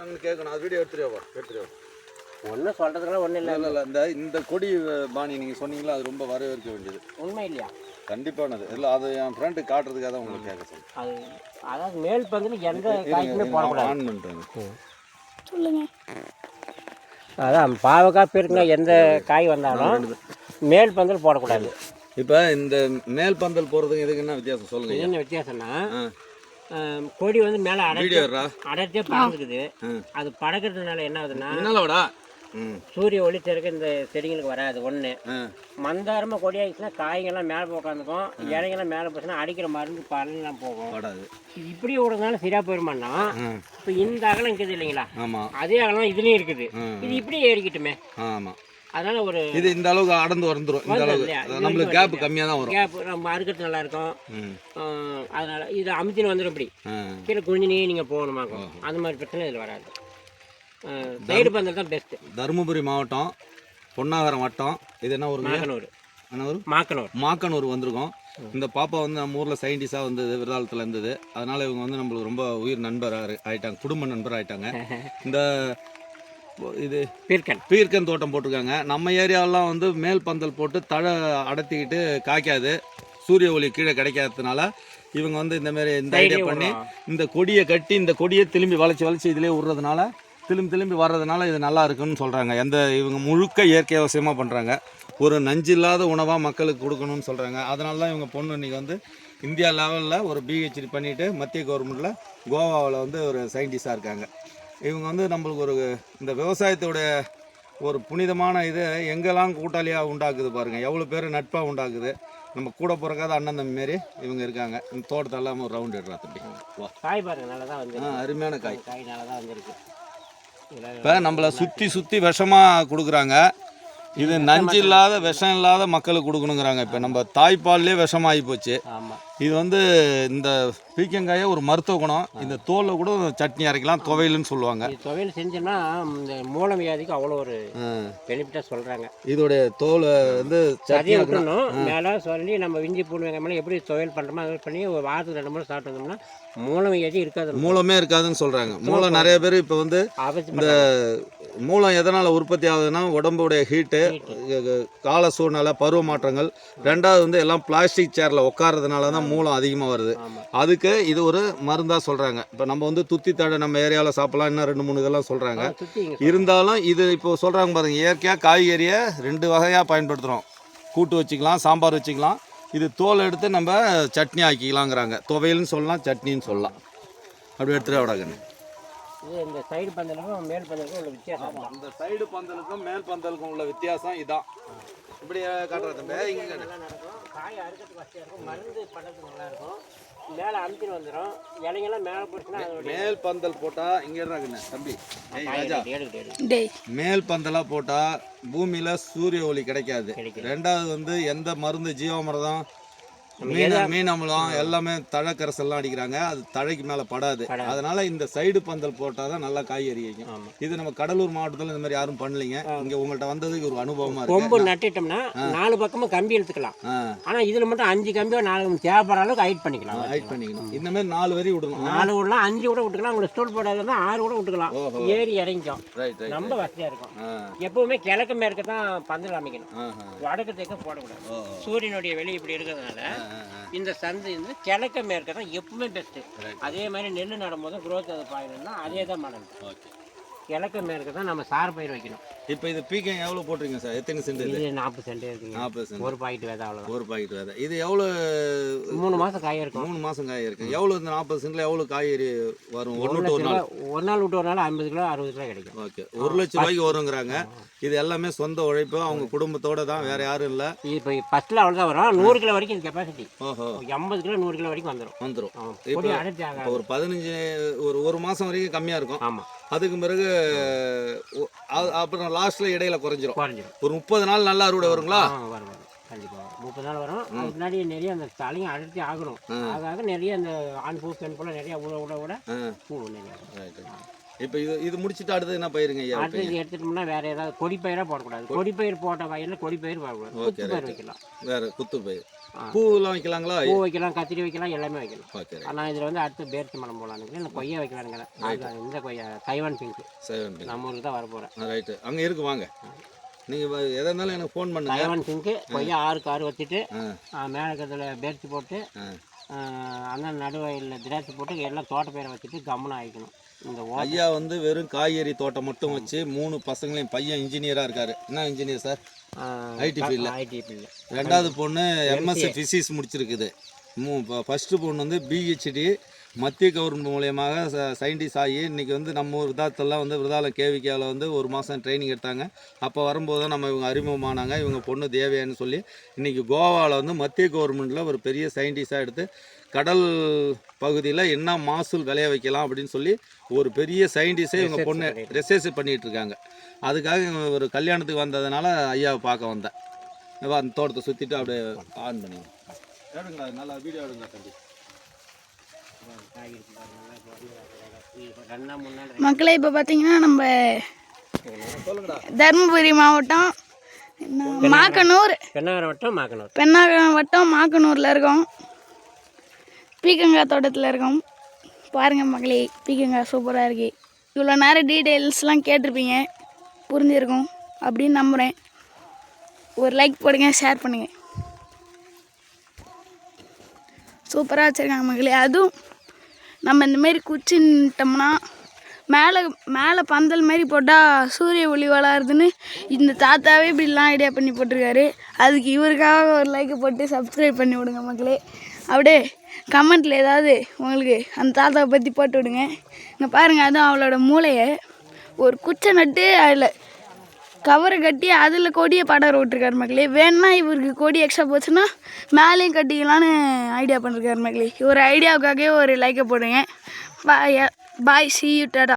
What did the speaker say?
சொல்கிறாங்கன்னு கேட்கணும். அது வீடியோ எடுத்துருவா ஒன்றும் சொல்கிறதுக்கெல்லாம் ஒன்றும் இல்லை. இல்லை இந்த கொடி பாணி நீங்கள் சொன்னீங்களா, அது ரொம்ப வரவேற்க வேண்டியது. உண்மை இல்லையா? கண்டிப்பானது. இல்லை அது என் ஃப்ரெண்டு காட்டுறதுக்காக தான் உங்களுக்கு கேட்க சொல்லுங்கள். அது அதாவது மேல் பந்தில் எந்த காய்க்குமே போடக்கூடாது. ஆன் பண்ணிட்டாங்க சொல்லுங்க. அதான் பாவக்காய் பெருங்க எந்த காய் வந்தாலும் மேல் பந்தல் போடக்கூடாது. இப்போ இந்த மேல் பந்தல் போடுறதுக்கு எதுக்கு என்ன வித்தியாசம் சொல்லுங்க? என்ன வித்தியாசம்னா கொடி வந்து மேலே அடைச்சே பறந்துக்குது. அது பறக்கிறதுனால என்ன ஆகுதுன்னா சூரிய ஒளி திறக்க இந்த செடிங்களுக்கு வராது. ஒன்று மந்தாரமாக கொடி ஆயிடுச்சுன்னா காய்கள்லாம் மேலே உட்காந்துக்கும், இலைங்கெல்லாம் மேலே போச்சுன்னா அடிக்கிற மருந்து பழனிலாம் போகும். இது இப்படி விடுறதுனால சரியாக போயிருமான்னா இப்போ இந்த அகலம் இருக்குது இல்லைங்களா, அதே அகலம் இதுலேயும் இருக்குது. இது இப்படி ஏறிக்கிட்டுமே. ஆமாம். அதனால ஒரு இது இந்த அளவுக்கு அடர்ந்து வந்துடும். இந்த அளவுக்கு நம்மளுக்கு கேப் கம்மியாக தான் வரும். கேப் நம்ம அறுக்கிறது நல்லா இருக்கும். அதனால இது அமுத்தின்னு வந்துடும். இப்படி கீழே குனிஞ்சினே நீங்கள் போகணுமாக்கும். அந்த மாதிரி பிரச்சனை இதில் வராது. சைடு பந்தல் தான் பெஸ்ட்டு. தருமபுரி மாவட்டம் பொன்னாகரம் வட்டம். இது என்ன ஒரு மாக்கனூர் வந்திருக்கோம். இந்த பாப்பா வந்து நம்ம ஊரில் சயின்டிஸ்டாக வந்தது, விருதாலத்தில் இருந்தது. அதனால் இவங்க வந்து நம்மளுக்கு ரொம்ப உயிர் நண்பர் ஆகிட்டாங்க, குடும்ப நண்பர் ஆகிட்டாங்க. இந்த இது பீர்க்கன் தோட்டம் போட்டிருக்காங்க. நம்ம ஏரியாவெல்லாம் வந்து மேல் பந்தல் போட்டு தழை அடத்திக்கிட்டு காய்க்காது, சூரிய ஒளி கீழே கிடைக்காததுனால இவங்க வந்து இந்தமாரி இந்த ஐடியா பண்ணி இந்த கொடியை கட்டி இந்த கொடியை திரும்பி வளைச்சி இதிலே விட்றதுனால திரும்பி வர்றதுனால இது நல்லா இருக்குன்னு சொல்கிறாங்க. இவங்க முழுக்க இயற்கை அவசியமாக பண்ணுறாங்க. ஒரு நஞ்சு இல்லாத உணவாக மக்களுக்கு கொடுக்கணும்னு சொல்கிறாங்க. அதனால தான் இவங்க பொண்ணு இன்றைக்கி வந்து இந்தியா லெவலில் ஒரு பிஹெச்டி பண்ணிவிட்டு மத்திய கவர்மெண்ட்டில் கோவாவில் வந்து ஒரு சயின்டிஸ்டாக இருக்காங்க. இவங்க வந்து நம்மளுக்கு ஒரு இந்த விவசாயத்தோடைய ஒரு புனிதமான இது எங்கெல்லாம் கூட்டாளியாக உண்டாக்குது பாருங்கள், எவ்வளோ பேர் நட்பாக உண்டாக்குது. நம்ம கூட பிறக்காத அண்ணன் தம்பி மாரி இவங்க இருக்காங்க. இந்த தோட்டத்தெல்லாம் ஒரு ரவுண்ட் எடுறா தம்பி. காய் பாருங்க, நல்லா தான் வந்து அருமையான காய் நல்லா தான் வந்துருக்கு. இப்போ நம்மளை சுற்றி விஷமாக கொடுக்குறாங்க. இது நஞ்சு இல்லாத விஷம் இல்லாத மக்களுக்கு கொடுக்கணுங்கிறாங்க. இப்போ நம்ம தாய்ப்பால்லே விஷமாகி போச்சு. இது வந்து இந்த பீக்கங்காயை ஒரு மருத்துவ குணம். இந்த தோலை கூட சட்னி அரைக்கலாம், துவையல்னு சொல்லுவாங்க. துவையல் செஞ்சோம்னா இந்த மூலம் வியாதிக்கு அவ்வளோ ஒரு பெனிஃபிட்டாக சொல்கிறாங்க. இதோடைய தோலை வந்து சட்னி விட்டுணும் மேலே சொல்லி நம்ம இஞ்சி பூண்டு வெங்காயம் எப்படி துவையல் பண்ணுறோமோ அது பண்ணி ஒரு வாரத்துக்கு 2 முறை சாப்பிட்டு வந்தோம்னா மூலம் வியாதி இருக்காது. மூலமே இருக்காதுன்னு சொல்கிறாங்க. மூலம் நிறைய பேர் இப்போ வந்து இந்த மூலம் எதனால் உற்பத்தி ஆகுதுன்னா உடம்புடைய ஹீட்டு, கால சூழ்நிலை, பருவ மாற்றங்கள். ரெண்டாவது வந்து எல்லாம் பிளாஸ்டிக் சேரில் உட்கார்றதுனால தான் மூலம் அதிகமாக வருது. அதுக்கு இது ஒரு மருந்தாக சொல்கிறாங்க. இப்போ நம்ம வந்து துத்தி தழை நம்ம ஏரியாவில் சாப்பிட்லாம், இன்னும் 2-3 இதெல்லாம் சொல்கிறாங்க. இருந்தாலும் இது இப்போ சொல்கிறாங்க பாருங்கள், இயற்கையாக காய்கறியை 2 வகையாக பயன்படுத்துகிறோம். கூட்டு வச்சுக்கலாம், சாம்பார் வச்சுக்கலாம். இது தோல் எடுத்து நம்ம சட்னி ஆக்கிக்கலாங்கிறாங்க. துவையல்னு சொல்லலாம், சட்னின்னு சொல்லலாம். அப்படி எடுத்துகிட்டு விடாங்க. இது இந்த சைடு பந்தலுக்கும் மேல் பந்தலுக்கும் உள்ள வித்தியாசம். இந்த சைடு பந்தலுக்கும் மேல் பந்தலுக்கும் உள்ள வித்தியாசம் இதான். இப்படி காட்டுறது இங்கே நல்லா நடக்கும். காய் அறுக்கிறதுக்கு வசதியாக இருக்கும், மருந்து படுறதுக்கு நல்லா இருக்கும். மேலே அமுத்தின்னு வந்துடும், இலைங்கெல்லாம் மேலே போச்சுன்னா மேல் பந்தல் போட்டால் இங்கே இருக்காங்கண்ணே தம்பி ராஜா, மேல் பந்தலாக போட்டால் பூமியில் சூரிய ஒளி கிடைக்காது. ரெண்டாவது வந்து எந்த மருந்து ஜீவாமிர்தம் மீன் அமிலம் எல்லாமே தழை கரைசல்லாம் அடிக்கிறாங்க, அது தழைக்கு மேலே படாது. அதனால இந்த சைடு பந்தல் போட்டால் தான் நல்லா காய்கறி வைக்கும். இது நம்ம கடலூர் மாவட்டத்தில் இந்த மாதிரி யாரும் பண்ணலைங்க. இங்கே உங்கள்கிட்ட வந்ததுக்கு ஒரு அனுபவமாக இருக்கு. கொம்பு நட்டுட்டோம்னா 4 பக்கமும் கம்பி எடுத்துக்கலாம். ஆனால் இதில் மட்டும் 5 கம்பியோ 4 தேவைப்படுற அளவுக்கு ஹைட் பண்ணிக்கலாம். இந்த மாதிரி 4 வரி விடணும். 4 விடலாம், 5 கூட விட்டுக்கலாம். உங்களுக்கு ஸ்டோல் போடாதுன்னா 6 கூட விட்டுக்கலாம். ஏறி இறங்கிக்கும், ரொம்ப வசதியாக இருக்கும். எப்பவுமே கிழக்கு மேற்கு தான் பந்தல் அமைக்கணும், வடக்கு தெற்கு போடக்கூடாது. சூரியனுடைய வெளி இப்படி இருக்கிறதுனால இந்த சந்தை வந்து கிழக்க மேற்க தான் எப்பவுமே பெஸ்ட்டு. அதே மாதிரி நெல் நடும்போது குரோத் அது பாயணும்னா அதே தான் பண்ணணும். கிழக்க மேற்கு தான் நம்ம சார் பயிர் வைக்கணும். இப்போ இது பீக்கம் எவ்வளோ போட்டிருக்கீங்க சார்? எத்தனை சென்ட்? இது 40 சென்ட் இருக்குங்க. 40 சென்ட். ஒரு பாக்கெட் விதை அவ்வளோ. ஒரு பாக்கெட் விதை. இது எவ்வளோ? 3 மாதம் காய் இருக்கும். 3 மாதம் காய் இருக்கும். எவ்வளோ இந்த 40 சென்ட்ல எவ்வளோ காய்கறி வரும்? ஒரு நாள் விட்டு ஒரு நாள் 50 கிலோ 60 கிலோ கிடைக்கும். ஓகே, 1 லட்சம் ரூபாய்க்கு வருங்கிறாங்க. இது எல்லாமே சொந்த உழைப்பு, அவங்க குடும்பத்தோட தான், வேற யாரும் இல்லை. இப்போ ஃபர்ஸ்ட்ல அவ்வளோதான் வரும். 100 கிலோ வரைக்கும் கெப்பாசிட்டி. ஓஹோ, 80 கிலோ 100 கிலோ வரைக்கும் வந்துடும். இப்போ ஒரு 15 ஒரு மாதம் வரைக்கும் கம்மியாக இருக்கும். ஆமாம். அதுக்கு பிறகு அப்புறம் லாஸ்ட்ல இடையில குறைஞ்சிரும். ஒரு 30 நாள் நல்லா அறுவடை வருங்களா? வரும் கண்டிப்பாக 30 நாள் வரும். அதுக்கு முன்னாடி நிறைய அந்த தலையும் அடர்த்தி ஆகணும். ஆக நிறைய அந்த ஆண் பூ பெண் போல நிறைய விட பூ நிறைய. இப்போ இது முடிச்சுட்டு அடுத்து என்ன பயிருங்க ஐயா? அடுத்து இது எடுத்துட்டோம்னா வேற ஏதாவது கொடிப்பயிராக போடக்கூடாது. கொடிப்பயிர் போட்ட வயலில் கொடிப்பயிர் போடக்கூடாது. குத்து பயிர் வைக்கலாம். வேற குத்து பயிர் பூவெல்லாம் வைக்கலாங்களா? பூ வைக்கலாம், கத்திரி வைக்கலாம், எல்லாமே வைக்கலாம். ஓகே. ஆனால் இதில் வந்து அடுத்து பேர்த்து மரம் போடலான்னு இல்லை கொய்யா வைக்கலானுங்கிறேன். இந்த கொய்யா தைவான் பிங்க் நம்ம ஊருக்கு தான் வர போகிறேன். ரைட்டு, அங்கே இருக்கு வாங்க. நீங்கள் எதாக இருந்தாலும் எனக்கு ஃபோன் பண்ணுங்க. தைவான் பிங்க்கு கொய்யா 6க்கு 6 வச்சுட்டு மேலே இருக்கிறதுல பேர்த்து போட்டு அந்த நடுவயலில் திராட்சை போட்டு எல்லாம் தோட்ட பயிரை வச்சுட்டு கம்முன்னு ஆகிக்கணும். இந்த ஐயா வந்து வெறும் காய்கறி தோட்டம் மட்டும் வச்சு 3 பசங்களையும், பையன் இன்ஜினியராக இருக்காரு. என்ன இன்ஜினியர் சார்? ஐடி ஃபீல்டில். ரெண்டாவது பொண்ணு எம்எஸ்சி ஃபிசிக்ஸ் முடிச்சிருக்குது. ஃபஸ்ட்டு பொண்ணு வந்து பிஹெச்டி மத்திய கவர்மெண்ட் மூலியமாக சயின்டிஸ்ட் ஆகி இன்றைக்கி வந்து நம்ம ஊர் விருதாலத்தில் வந்து விருதாலம் கேவிக்காவில் வந்து 1 மாதம் ட்ரைனிங் எடுத்தாங்க. அப்போ வரும்போது தான் நம்ம இவங்க அறிமுகமானாங்க. இவங்க பொண்ணு தேவையான்னு சொல்லி இன்றைக்கி கோவாவில் வந்து மத்திய கவர்மெண்ட்டில் ஒரு பெரிய சயின்டிஸ்டாக எடுத்து கடல் பகுதியில் என்ன மாசூல் விளைய வைக்கலாம் அப்படின்னு சொல்லி ஒரு பெரிய சயின்டிஸ்டே இவங்க பொண்ணு ரிசர்ச் பண்ணிகிட்டு இருக்காங்க. அதுக்காக இவங்க ஒரு கல்யாணத்துக்கு வந்ததுனால ஐயாவை பார்க்க வந்தேன். அந்த தோட்டத்தை சுற்றிட்டு அப்படியே ஆன் பண்ணி எடுங்களா, நல்லா வீடியோ எடுங்க தம்பி. மக்களே, இப்போ பார்த்தீங்கன்னா நம்ம தருமபுரி மாவட்டம் மாக்கனூர், பெண்ணாகரம் வட்டம் மாக்கனூரில் இருக்கோம். பீக்கங்காய் தோட்டத்தில் இருக்கோம். பாருங்கள் மக்களே, பீக்கங்காய் சூப்பராக இருக்குது. இவ்வளோ நேரம் டீட்டெயில்ஸ்லாம் கேட்டிருப்பீங்க, புரிஞ்சிருக்கும் அப்படின்னு நம்புகிறேன். ஒரு லைக் போடுங்க, ஷேர் பண்ணுங்கள். சூப்பராக வச்சுருக்காங்க மக்களே. அதுவும் நம்ம இந்தமாரி குச்சின்ட்டோம்னா மேலே பந்தல் மாரி போட்டால் சூரிய ஒளி வளருதுன்னு இந்த தாத்தாவே இப்படிலாம் ஐடியா பண்ணி போட்டிருக்காரு. அதுக்கு இவருக்காக ஒரு லைக்கை போட்டு சப்ஸ்கிரைப் பண்ணி விடுங்க மக்களே. அப்படியே கமெண்ட்டில் ஏதாவது உங்களுக்கு அந்த தாத்தாவை பற்றி போட்டு விடுங்க. இங்கே பாருங்கள், அதுவும் அவளோட மூளையை ஒரு குச்சை நட்டு அதில் கவரை கட்டி அதில் கொடியை படர விட்டுருக்காரு மக்களே. வேணுன்னா இவருக்கு கொடி எக்ஸ்ட்ரா போச்சுன்னா மேலேயும் கட்டிக்கலான்னு ஐடியா பண்ணிருக்காரு மக்களே. ஒரு ஐடியாவுக்காகவே ஒரு லைக்கை போடுங்க. பாய், சி யூ, டாடா.